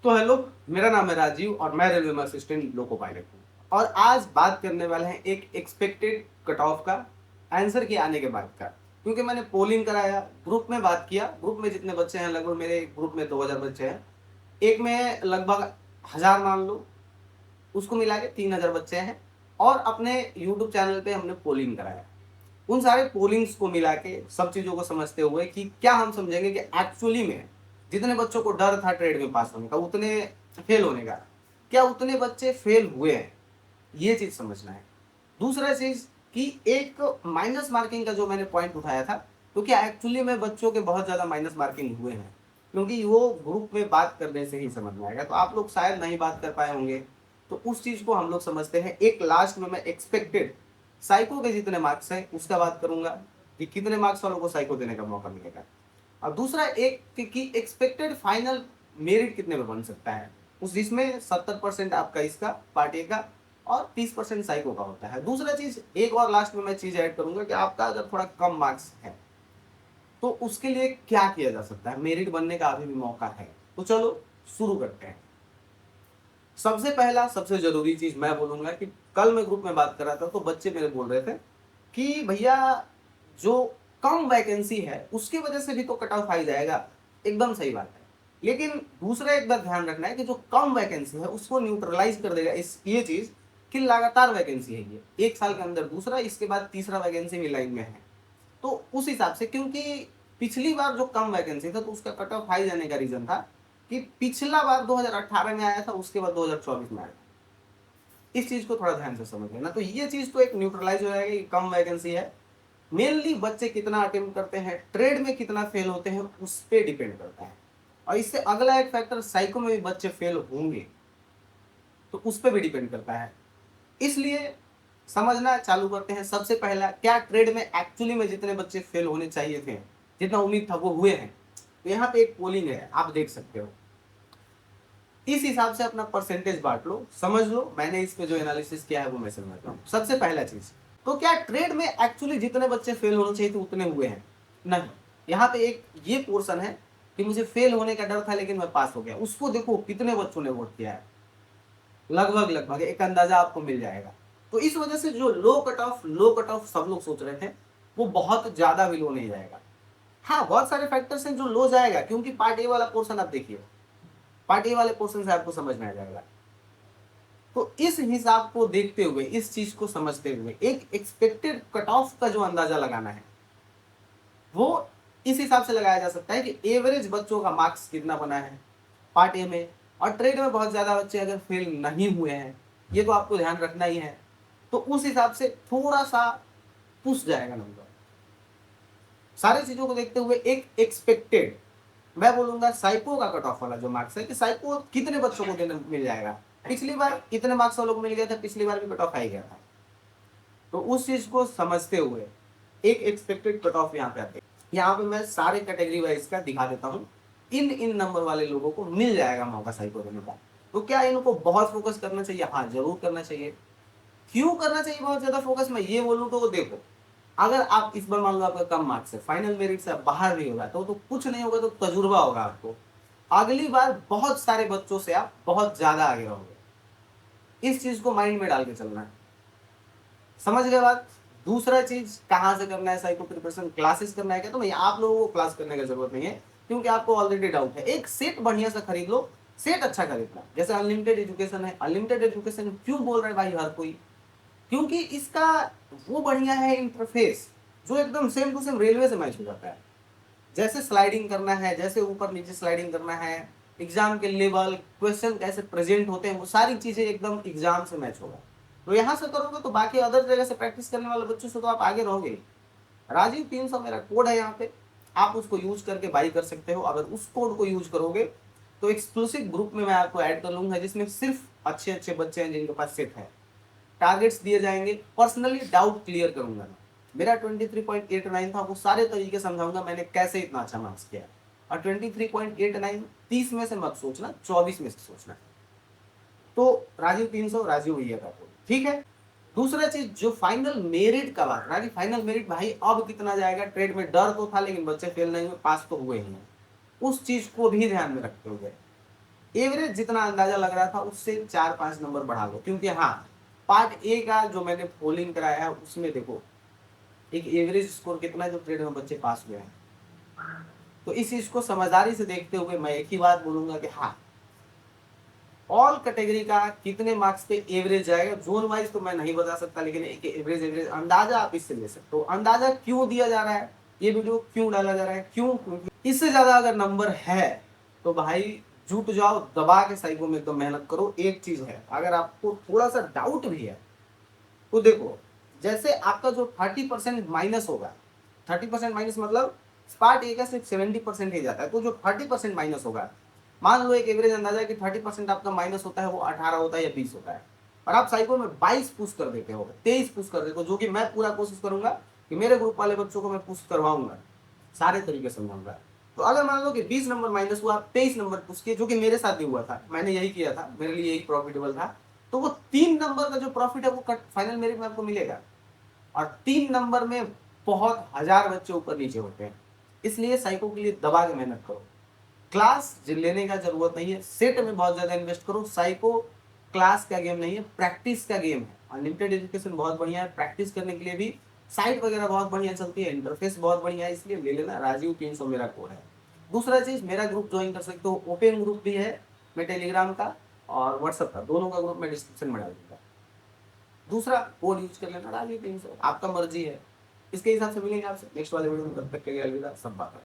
तो हेलो, मेरा नाम है राजीव और मैं रेलवे में असिस्टेंट लोको पायलट हूँ। और आज बात करने वाले हैं एक एक्सपेक्टेड कट ऑफ का, आंसर के आने के बाद का। क्योंकि मैंने पोलिंग कराया, ग्रुप में बात किया, ग्रुप में जितने बच्चे हैं लगभग मेरे ग्रुप में 2000 बच्चे हैं, एक में लगभग 1000 मान लो, उसको मिला के 3000 बच्चे हैं। और अपने यूट्यूब चैनल पे हमने पोलिंग कराया। उन सारे पोलिंग्स को मिला के सब चीज़ों को समझते हुए कि क्या हम समझेंगे कि एक्चुअली में जितने बच्चों को डर था ट्रेड में पास होने का, उतने फेल होने का, क्या उतने बच्चे फेल हुए हैं, ये चीज़ समझना है। दूसरा चीज़ कि एक माइनस मार्किंग का जो मैंने पॉइंट उठाया था, तो क्या एक्चुअली में बच्चों के बहुत ज़्यादा माइनस मार्किंग हुए हैं, क्योंकि वो ग्रुप में बात करने से ही समझ में आएगा। तो आप लोग शायद नहीं बात कर पाए होंगे, तो उस चीज़ को हम लोग समझते हैं। एक लास्ट में मैं एक्सपेक्टेड साइको के जितने मार्क्स हैं उसका बात करूंगा कि कितने मार्क्स वालों को साइको देने का मौका मिलेगा। और दूसरा एक कि एक्सपेक्टेड फाइनल मेरिट कितने में बन सकता है, उस जिसमें 70% आपका इसका पार्ट ए का और 30% साइको का होता है। दूसरा चीज एक और लास्ट में मैं चीज ऐड करूंगा कि आपका अगर थोड़ा कम मार्क्स है तो उसके लिए क्या किया जा सकता है, मेरिट बनने का अभी भी मौका है। तो चलो शुरू करते हैं। सबसे पहला सबसे जरूरी चीज मैं बोलूंगा कि कल मैं ग्रुप में बात कर रहा था तो बच्चे मेरे बोल रहे थे कि भैया जो कम वैकेंसी है उसकी वजह से भी तो कट ऑफ आ ही जाएगा। एकदम सही बात है, लेकिन दूसरा एक बात ध्यान रखना है कि जो कम वैकेंसी है उसको न्यूट्रलाइज कर देगा इस ये चीज कि लगातार वैकेंसी है, ये एक साल के अंदर दूसरा, इसके बाद तीसरा वैकेंसी भी लाइन में है। तो उस हिसाब से, क्योंकि पिछली बार जो कम वैकेंसी था तो उसका कट ऑफ हाई जाने का रीजन था कि पिछला बार 2018 में आया था, उसके बाद 2024 में आया था। इस चीज को थोड़ा ध्यान से समझ लेना। तो ये चीज तो एक न्यूट्रलाइज हो जाएगा कि कम वैकेंसी है। मेनली बच्चे कितना अटेम्प्ट करते हैं, ट्रेड में कितना फेल होते हैं, उस पर डिपेंड करता है। और इससे अगला एक फैक्टर, साइको में भी बच्चे फेल होंगे तो उस पर भी डिपेंड करता है। इसलिए समझना चालू करते हैं। सबसे पहला, क्या ट्रेड में एक्चुअली में जितने बच्चे फेल होने चाहिए थे, जितना उम्मीद था, वो हुए हैं? तो यहाँ पे एक पोलिंग है, आप देख सकते हो। इस हिसाब से अपना परसेंटेज बांट लो, समझ लो मैंने इस पे जो एनालिसिस किया है वो मैं समझता हूँ। सबसे पहला चीज, तो क्या ट्रेड में एक्चुअली जितने बच्चे फेल होने चाहिए थे उतने हुए हैं? नहीं। यहाँ पे एक ये पोर्शन है कि मुझे फेल होने का डर था लेकिन मैं पास हो गया, उसको देखो कितने बच्चों ने वोट किया है। लगभग लगभग एक अंदाजा आपको मिल जाएगा। तो इस वजह से जो लो कट ऑफ सब लोग सोच रहे थे, वो बहुत ज्यादा भी लो नहीं जाएगा। हाँ, बहुत सारे फैक्टर्स हैं जो लो जाएगा, क्योंकि पार्ट ए वाला पोर्शन आप देखिए, पार्ट ए वाले पोर्शन से आपको समझ में आ जाएगा। तो इस हिसाब को देखते हुए, इस चीज को समझते हुए, एक एक्सपेक्टेड कट ऑफ का जो अंदाजा लगाना है वो इस हिसाब से लगाया जा सकता है कि एवरेज बच्चों का मार्क्स कितना बना है पार्ट ए में। और ट्रेड में बहुत ज्यादा बच्चे अगर फेल नहीं हुए हैं, ये तो आपको ध्यान रखना ही है, तो उस हिसाब से थोड़ा सा पुश जाएगा नंबर। सारी चीजों को देखते हुए एक एक्सपेक्टेड, मैं बोलूंगा साइको का कट ऑफ वाला जो मार्क्स है कि साइको कितने बच्चों को देने मिल जाएगा। पिछली बार इतने मार्क्स वालों को मिल गया था, पिछली बार भी कट ऑफ आ ही गया था। तो उस चीज को समझते हुए एक एक्सपेक्टेड कट ऑफ यहाँ पे आते हैं। यहाँ पे मैं सारे कैटेगरी वाइज का दिखा देता हूँ। इन नंबर वाले लोगों को मिल जाएगा मौका साइको देने का। तो क्या इनको बहुत फोकस करना चाहिए? हाँ, जरूर करना चाहिए। क्यों करना चाहिए बहुत ज्यादा फोकस? मैं ये बोलूँ तो देखो, अगर आप इस बार मान लो आपका कम मार्क्स है, फाइनल मेरिट से आप बाहर भी होगा तो कुछ नहीं होगा, तो तजुर्बा होगा आपको। अगली बार बहुत सारे बच्चों से आप बहुत ज्यादा आगे रहोगे। इस चीज को माइंड में डाल के चलना है। समझ गए बात? दूसरा चीज, कहाँ से करना है साइको प्रिपरेशन? क्लासेस करना है क्या? तो नहीं, आप लोगों को क्लास करने की जरूरत नहीं है, क्योंकि आपको ऑलरेडी डाउट है। एक सेट बढ़िया सा खरीद लो, सेट अच्छा खरीदना। जैसे अनलिमिटेड एजुकेशन है, अनलिमिटेड एजुकेशन क्यों बोल रहे हैं भाई हर कोई? क्योंकि इसका वो बढ़िया है इंटरफेस, जो एकदम सेम टू सेम रेलवे से मैच हो जाता है। जैसे स्लाइडिंग करना है, जैसे ऊपर नीचे स्लाइडिंग करना है, एग्जाम के लेवल, क्वेश्चन कैसे प्रेजेंट होते हैं, वो सारी चीजें एकदम एग्जाम से मैच होगा। तो यहाँ से करोगे तो बाकी अदर जगह से प्रैक्टिस करने वाले बच्चों से तो आप आगे रहोगे। राजीव 300 मेरा कोड है यहाँ पे, आप उसको यूज करके बाई कर सकते हो। अगर उस कोड को यूज करोगे तो एक्सक्लूसिव ग्रुप में मैं आपको ऐड कर लूंगा, जिसमें सिर्फ अच्छे अच्छे बच्चे हैं जिनके पास सेट है। टारगेट्स दिए जाएंगे, पर्सनली डाउट क्लियर करूंगा। मेरा 23.89 था, वो सारे तरीके समझाऊंगा मैंने कैसे इतना अच्छा मार्क्स किया। और 23.89 30 में से मत सोचना, 24 में से सोचना। तो राजीव 300 राजीव भैया का कोड, ठीक है। दूसरा चीज, जो फाइनल मेरिट का बात रहा कि फाइनल मेरिट भाई अब कितना जाएगा, ट्रेड में डर तो था लेकिन बच्चे फेल नहीं हुए, पास तो हुए ही हैं। उस चीज को भी ध्यान में रखते हुए एवरेज जितना अंदाजा लग रहा था उससे 4-5 नंबर बढ़ा लो, क्योंकि हाँ, पार्ट ए का जो मैंने पोलिंग कराया है उसमें देखो एक एवरेज स्कोर कितना है जो ट्रेड में बच्चे पास हुए हैं। तो इस चीज को समझदारी से देखते हुए मैं एक ही बात बोलूंगा कि हाँ, ऑल कैटेगरी का कितने मार्क्स पे एवरेज जाएगा, जोन वाइज तो मैं नहीं बता सकता, लेकिन एक एवरेज एवरेज अंदाजा आप इससे ले सकते हो। अंदाजा क्यों दिया जा रहा है, ये वीडियो क्यों डाला जा रहा है, क्यों, क्योंकि इससे ज्यादा अगर नंबर है तो भाई जुट जाओ, दबा के साइको में एकदम मेहनत करो। एक चीज है, अगर आपको थोड़ा सा डाउट भी है तो देखो, जैसे आपका जो 30% माइनस होगा, 30% माइनस मतलब स्पार्ट ए का सिर्फ 70% ही जाता है, तो जो 30% माइनस होगा, मान लो एक एवरेज अंदाजा है कि 30% आपका माइनस होता है, वो 18 होता है या 20 होता है, और आप साइको में 22 पुश कर देते हो, 23 पुश कर देते हो, जो कि मैं पूरा कोशिश करूंगा कि मेरे ग्रुप वाले बच्चों को मैं पुश करवाऊंगा, सारे तरीके समझाऊंगा। तो अगर मान लो कि 20 नंबर माइनस हुआ, आप 23 नंबर पुश किए, जो कि मेरे साथ भी हुआ था, मैंने यही किया था, मेरे लिए यही प्रॉफिटेबल था, तो वो 3 नंबर का जो प्रॉफिट है वो कट फाइनल मेरिट में आपको मिलेगा। और 3 नंबर में बहुत हजार बच्चे ऊपर नीचे होते हैं, इसलिए साइको के लिए दबा के मेहनत करो। क्लास लेने का जरूरत नहीं है, सेट में बहुत ज्यादा इन्वेस्ट करो। साइको क्लास का गेम नहीं है, प्रैक्टिस का गेम है। अनलिमिटेड एजुकेशन बहुत बढ़िया है, प्रैक्टिस करने के लिए भी साइट वगैरह बहुत बढ़िया चलती है, इंटरफेस बहुत बढ़िया है, इसलिए ले लेना। राजीव 300 मेरा कोड है। दूसरा चीज, मेरा ग्रुप ज्वाइन कर सकते हो, ओपन ग्रुप भी है, मैं टेलीग्राम का और व्हाट्सएप का दोनों का ग्रुप मैं डिस्क्रिप्शन में डाल दूंगा। दूसरा कोड यूज कर लेना, राजीव 300, आपका मर्जी है। इसके हिसाब से मिलेंगे आपसे नेक्स्ट वाले वीडियो में, तब तक के लिए अलविदा, सब बात है।